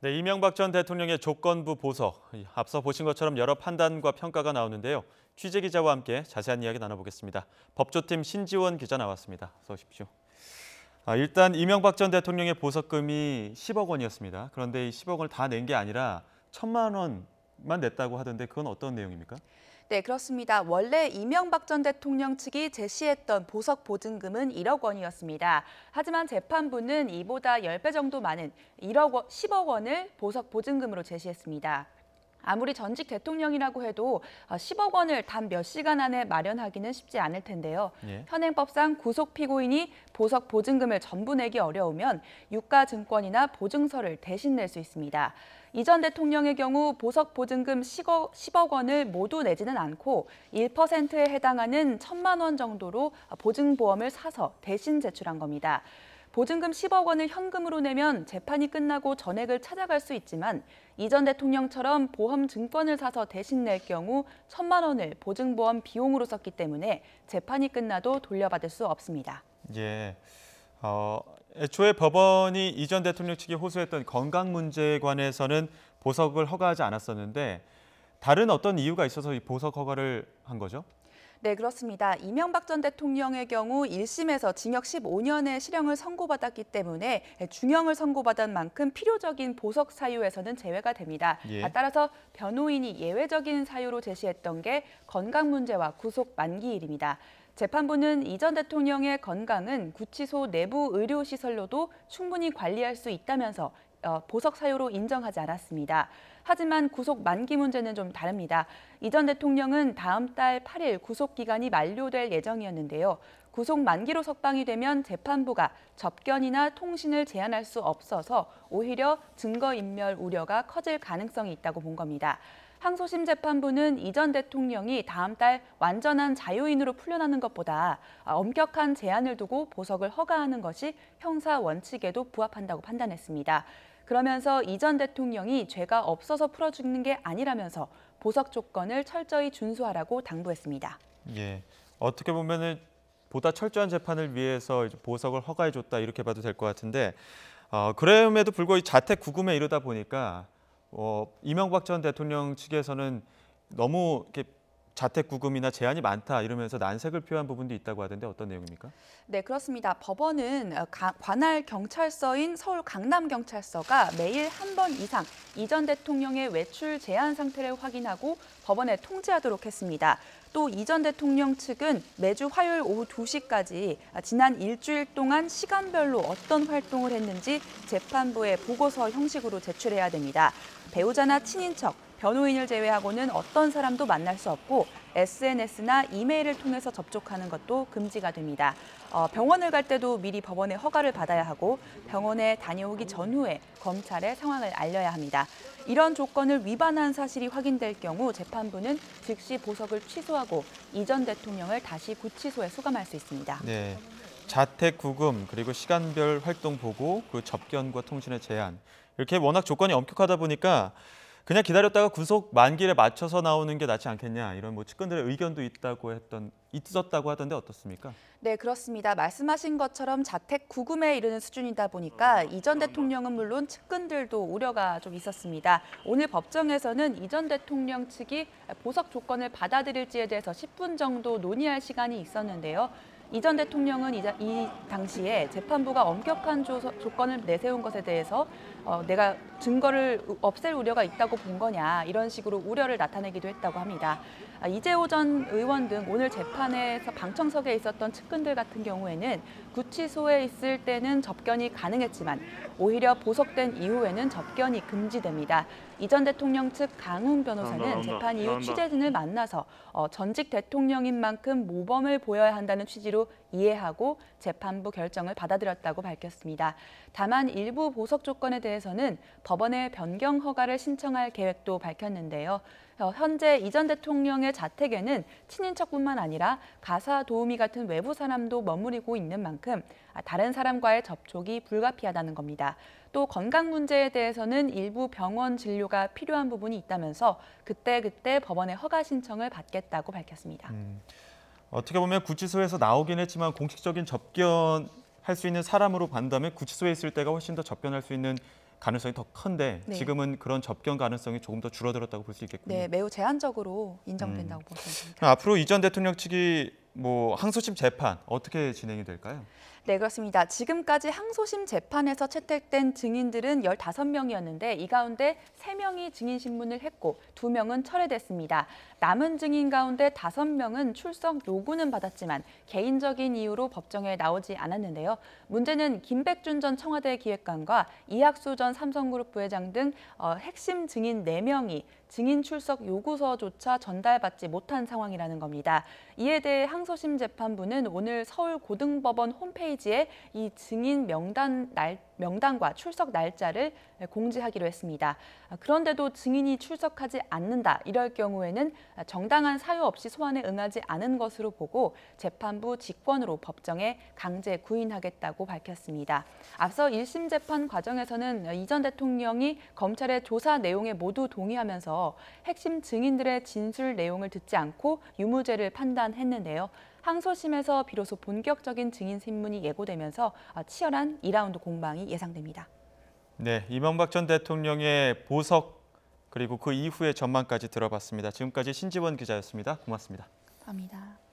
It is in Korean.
네, 이명박 전 대통령의 조건부 보석. 앞서 보신 것처럼 여러 판단과 평가가 나오는데요. 취재 기자와 함께 자세한 이야기 나눠보겠습니다. 법조팀 신지원 기자 나왔습니다. 어서 오십시오. 일단 이명박 전 대통령의 보석금이 10억 원이었습니다. 그런데 이 10억 원을 다 낸 게 아니라 1천만 원만 냈다고 하던데 그건 어떤 내용입니까? 네, 그렇습니다. 원래 이명박 전 대통령 측이 제시했던 보석 보증금은 1억 원이었습니다. 하지만 재판부는 이보다 10배 정도 많은 10억 원을 보석 보증금으로 제시했습니다. 아무리 전직 대통령이라고 해도 10억 원을 단 몇 시간 안에 마련하기는 쉽지 않을 텐데요. 예. 현행법상 구속 피고인이 보석 보증금을 전부 내기 어려우면 유가증권이나 보증서를 대신 낼 수 있습니다. 이 전 대통령의 경우 보석 보증금 10억 원을 모두 내지는 않고 1%에 해당하는 1천만 원 정도로 보증보험을 사서 대신 제출한 겁니다. 보증금 10억 원을 현금으로 내면 재판이 끝나고 전액을 찾아갈 수 있지만 이 전 대통령처럼 보험 증권을 사서 대신 낼 경우 1천만 원을 보증보험 비용으로 썼기 때문에 재판이 끝나도 돌려받을 수 없습니다. 예. 애초에 법원이 이 전 대통령 측이 호소했던 건강 문제에 관해서는 보석을 허가하지 않았었는데 다른 어떤 이유가 있어서 이 보석 허가를 한 거죠? 네, 그렇습니다. 이명박 전 대통령의 경우 1심에서 징역 15년의 실형을 선고받았기 때문에 중형을 선고받은 만큼 필요적인 보석 사유에서는 제외가 됩니다. 예. 따라서 변호인이 예외적인 사유로 제시했던 게 건강 문제와 구속 만기일입니다. 재판부는 이 전 대통령의 건강은 구치소 내부 의료시설로도 충분히 관리할 수 있다면서 보석 사유로 인정하지 않았습니다. 하지만 구속 만기 문제는 좀 다릅니다. 이 전 대통령은 다음 달 8일 구속 기간이 만료될 예정이었는데요. 구속 만기로 석방이 되면 재판부가 접견이나 통신을 제한할 수 없어서 오히려 증거인멸 우려가 커질 가능성이 있다고 본 겁니다. 항소심 재판부는 이 전 대통령이 다음 달 완전한 자유인으로 풀려나는 것보다 엄격한 제한을 두고 보석을 허가하는 것이 형사 원칙에도 부합한다고 판단했습니다. 그러면서 이 전 대통령이 죄가 없어서 풀어주는 게 아니라면서 보석 조건을 철저히 준수하라고 당부했습니다. 예. 어떻게 보면은 보다 철저한 재판을 위해서 이제 보석을 허가해줬다 이렇게 봐도 될 것 같은데 그럼에도 불구하고 이 자택 구금에 이르다 보니까 이명박 전 대통령 측에서는 너무 이렇게 자택 구금이나 제한이 많다 이러면서 난색을 표한 부분도 있다고 하던데 어떤 내용입니까? 네, 그렇습니다. 법원은 관할 경찰서인 서울 강남경찰서가 매일 한 번 이상 이 전 대통령의 외출 제한 상태를 확인하고 법원에 통지하도록 했습니다. 또 이 전 대통령 측은 매주 화요일 오후 2시까지 지난 일주일 동안 시간별로 어떤 활동을 했는지 재판부에 보고서 형식으로 제출해야 됩니다. 배우자나 친인척, 변호인을 제외하고는 어떤 사람도 만날 수 없고 SNS나 이메일을 통해서 접촉하는 것도 금지가 됩니다. 병원을 갈 때도 미리 법원의 허가를 받아야 하고 병원에 다녀오기 전후에 검찰에 상황을 알려야 합니다. 이런 조건을 위반한 사실이 확인될 경우 재판부는 즉시 보석을 취소하고 이 전 대통령을 다시 구치소에 수감할 수 있습니다. 네. 자택 구금 그리고 시간별 활동 보고 그리고 접견과 통신의 제한 이렇게 워낙 조건이 엄격하다 보니까 그냥 기다렸다가 구속 만기에 맞춰서 나오는 게 낫지 않겠냐 이런 측근들의 의견도 있었다고 하던데 어떻습니까? 네, 그렇습니다. 말씀하신 것처럼 자택 구금에 이르는 수준이다 보니까 이 전 대통령은 물론 측근들도 우려가 좀 있었습니다. 오늘 법정에서는 이 전 대통령 측이 보석 조건을 받아들일지에 대해서 10분 정도 논의할 시간이 있었는데요. 이 전 대통령은 이 당시에 재판부가 엄격한 조건을 내세운 것에 대해서 내가 증거를 없앨 우려가 있다고 본 거냐 이런 식으로 우려를 나타내기도 했다고 합니다. 이재호 전 의원 등 오늘 재판에서 방청석에 있었던 측근들 같은 경우에는 구치소에 있을 때는 접견이 가능했지만 오히려 보석된 이후에는 접견이 금지됩니다. 이 전 대통령 측 강훈 변호사는 재판 이후 취재진을 만나서 전직 대통령인 만큼 모범을 보여야 한다는 취지로 이해하고 재판부 결정을 받아들였다고 밝혔습니다. 다만 일부 보석 조건에 대해서는 법원에 변경 허가를 신청할 계획도 밝혔는데요. 현재 이 전 대통령의 자택에는 친인척뿐만 아니라 가사 도우미 같은 외부 사람도 머무르고 있는 만큼 다른 사람과의 접촉이 불가피하다는 겁니다. 또 건강 문제에 대해서는 일부 병원 진료가 필요한 부분이 있다면서 그때그때 법원의 허가 신청을 받겠다고 밝혔습니다. 어떻게 보면 구치소에서 나오긴 했지만 공식적인 접견할 수 있는 사람으로 본다면 구치소에 있을 때가 훨씬 더 접견할 수 있는 가능성이 더 큰데 네. 지금은 그런 접견 가능성이 조금 더 줄어들었다고 볼 수 있겠군요. 네, 매우 제한적으로 인정된다고 보시면 됩니다. 앞으로 이 전 대통령 측이 항소심 재판 어떻게 진행이 될까요? 네, 그렇습니다. 지금까지 항소심 재판에서 채택된 증인들은 15명이었는데 이 가운데 3명이 증인 신문을 했고 2명은 철회됐습니다. 남은 증인 가운데 5명은 출석 요구는 받았지만 개인적인 이유로 법정에 나오지 않았는데요. 문제는 김백준 전 청와대 기획관과 이학수 전 삼성그룹 부회장 등 핵심 증인 4명이 증인 출석 요구서조차 전달받지 못한 상황이라는 겁니다. 이에 대해 항소심 재판부는 오늘 서울고등법원 홈페이지에 이 증인 명단과 출석 날짜를 공지하기로 했습니다. 그런데도 증인이 출석하지 않는다 이럴 경우에는 정당한 사유 없이 소환에 응하지 않은 것으로 보고 재판부 직권으로 법정에 강제 구인하겠다고 밝혔습니다. 앞서 1심 재판 과정에서는 이 전 대통령이 검찰의 조사 내용에 모두 동의하면서 핵심 증인들의 진술 내용을 듣지 않고 유무죄를 판단했는데요. 항소심에서 비로소 본격적인 증인 신문이 예고되면서 치열한 2라운드 공방이 예상됩니다. 네, 이명박 전 대통령의 보석 그리고 그 이후의 전망까지 들어봤습니다. 지금까지 신지원 기자였습니다. 고맙습니다. 감사합니다.